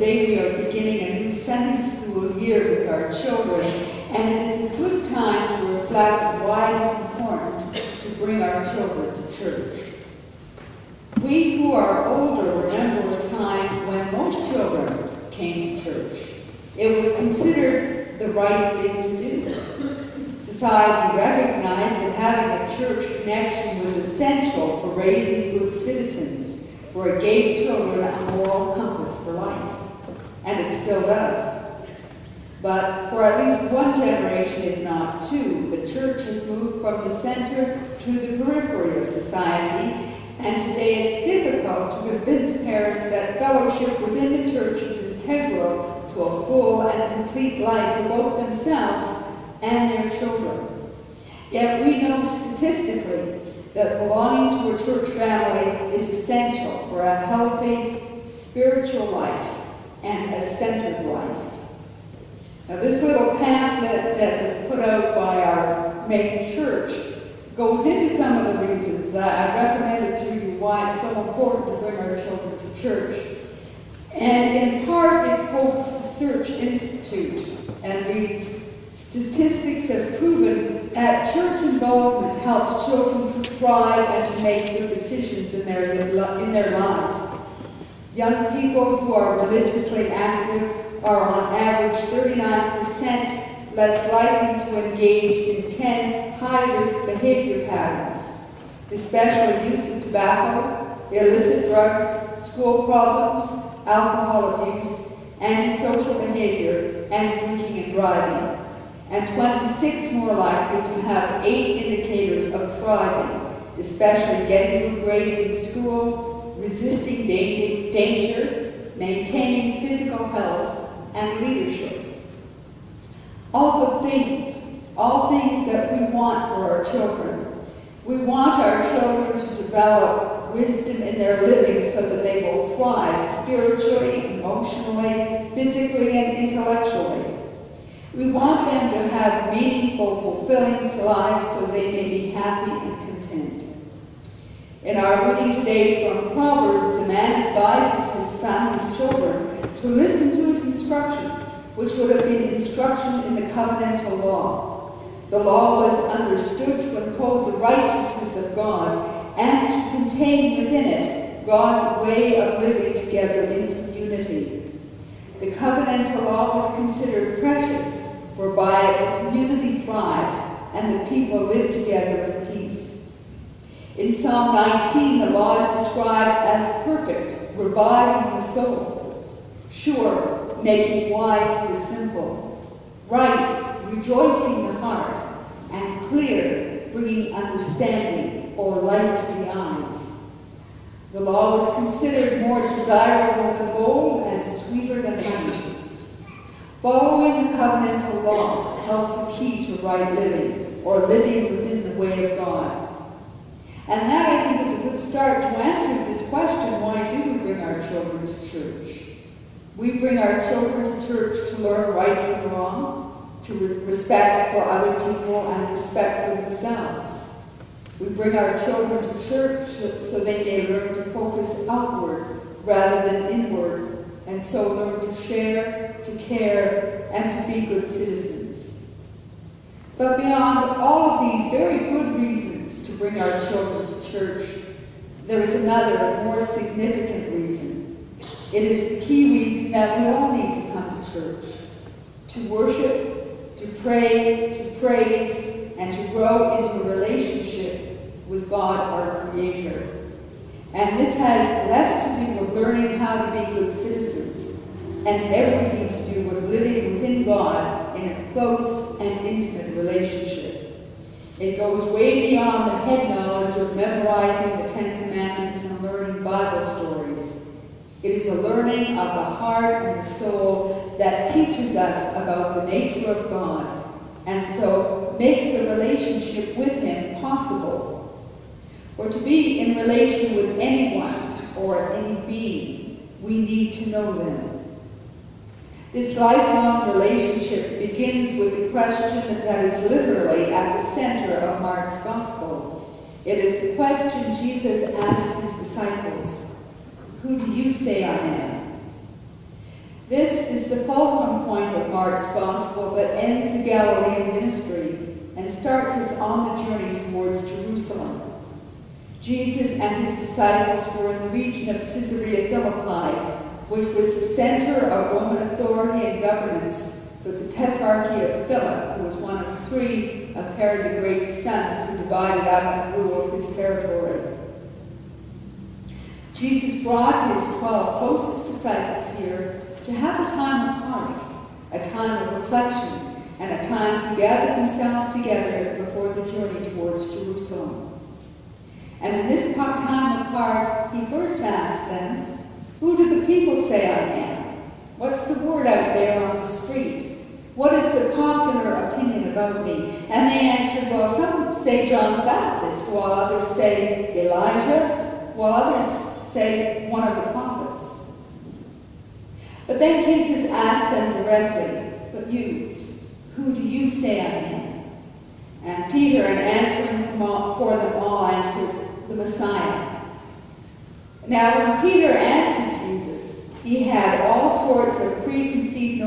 today we are beginning a new Sunday school year with our children, and it is a good time to reflect why it is important to bring our children to church. We who are older remember a time when most children came to church. It was considered the right thing to do. Society recognized that having a church connection was essential for raising good citizens, for it gave children a moral compass for life, and it still does. But for at least one generation, if not two, the church has moved from the center to the periphery of society, and today it's difficult to convince parents that fellowship within the church is integral to a full and complete life for both themselves and their children. Yet we know statistically that belonging to a church family is essential for a healthy, spiritual life and a centered life. Now, this little pamphlet that was put out by our main church goes into some of the reasons. I recommend it to you why it's so important to bring our children to church. And in part, it quotes the Search Institute and reads, "Statistics have proven that church involvement helps children to thrive and to make good decisions in their lives. Young people who are religiously active are on average 39% less likely to engage in 10 high-risk behavior patterns, especially use of tobacco, illicit drugs, school problems, alcohol abuse, antisocial behavior, and drinking and driving, and 26 more likely to have 8 indicators of thriving, especially getting good grades in school, resisting danger, maintaining physical health, and leadership. All things that we want for our children. We want our children to develop wisdom in their living so that they will thrive spiritually, emotionally, physically, and intellectually. We want them to have meaningful, fulfilling lives so they may be happy and content. In our reading today from Proverbs, a man advises his son, his children, to listen to his instruction, which would have been instruction in the covenantal law. The law was understood to encode the righteousness of God and to contain within it God's way of living together in community. The covenantal law was considered precious, for by it the community thrived and the people lived together in peace. In Psalm 19, the law is described as perfect, reviving the soul, sure, making wise the simple, right, rejoicing the heart, and clear, bringing understanding or light to the eyes. The law was considered more desirable than gold and sweeter than honey. Following the covenantal law held the key to right living, or living within the way of God. And that, I think, is a good start to answer this question, why do we bring our children to church? We bring our children to church to learn right from wrong, to respect for other people and respect for themselves. We bring our children to church so they may learn to focus outward rather than inward, and so learn to share, to care, and to be good citizens. But beyond all of these very good reasons to bring our children to church, there is another, more significant reason. It is the key reason that we all need to come to church, to worship, to pray, to praise, and to grow into a relationship with God, our Creator. And this has less to do with learning how to be good citizens, and everything to do with living within God in a close and intimate relationship. It goes way beyond the head knowledge of memorizing the 10 Commandments and learning Bible stories. It is a learning of the heart and the soul that teaches us about the nature of God, and so makes a relationship with Him possible. For to be in relation with anyone or any being, we need to know them. This lifelong relationship begins with the question that is literally at the center of Mark's Gospel. It is the question Jesus asked his disciples, "Who do you say I am?" This is the fulcrum point of Mark's Gospel that ends the Galilean ministry and starts us on the journey towards Jerusalem. Jesus and his disciples were in the region of Caesarea Philippi, which was the center of Roman authority and governance for the Tetrarchy of Philip, who was one of 3 of Herod the Great's sons who divided up and ruled his territory. Jesus brought his 12 closest disciples here to have a time apart, a time of reflection, and a time to gather themselves together before the journey towards Jerusalem. And in this time apart, he first asked them, "Who do the people say I am? What's the word out there on the street? What is the popular opinion about me?" And they answered, "Well, some say John the Baptist, while others say Elijah, while others say one of the prophets." But then Jesus asked them directly, "But you, who do you say I am?" And Peter, in answering for them all, answered, "The Messiah." Now, when Peter answered Jesus, he had all sorts of preconceived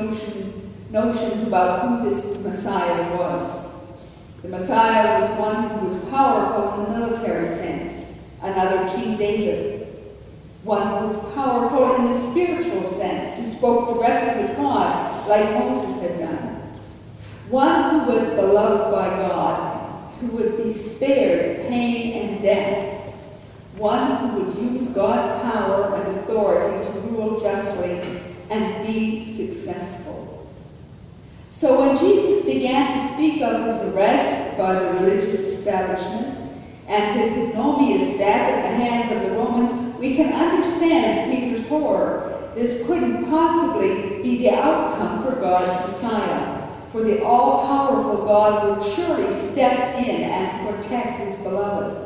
notions about who this Messiah was. The Messiah was one who was powerful in the military sense, another King David. One who was powerful in the spiritual sense, who spoke directly with God, like Moses had done. One who was beloved by God, who would be spared pain and death. One who would use God's power and authority to rule justly and be successful. So when Jesus began to speak of his arrest by the religious establishment and his ignominious death at the hands of the Romans, we can understand Peter's horror. This couldn't possibly be the outcome for God's Messiah, for the all-powerful God would surely step in and protect his beloved.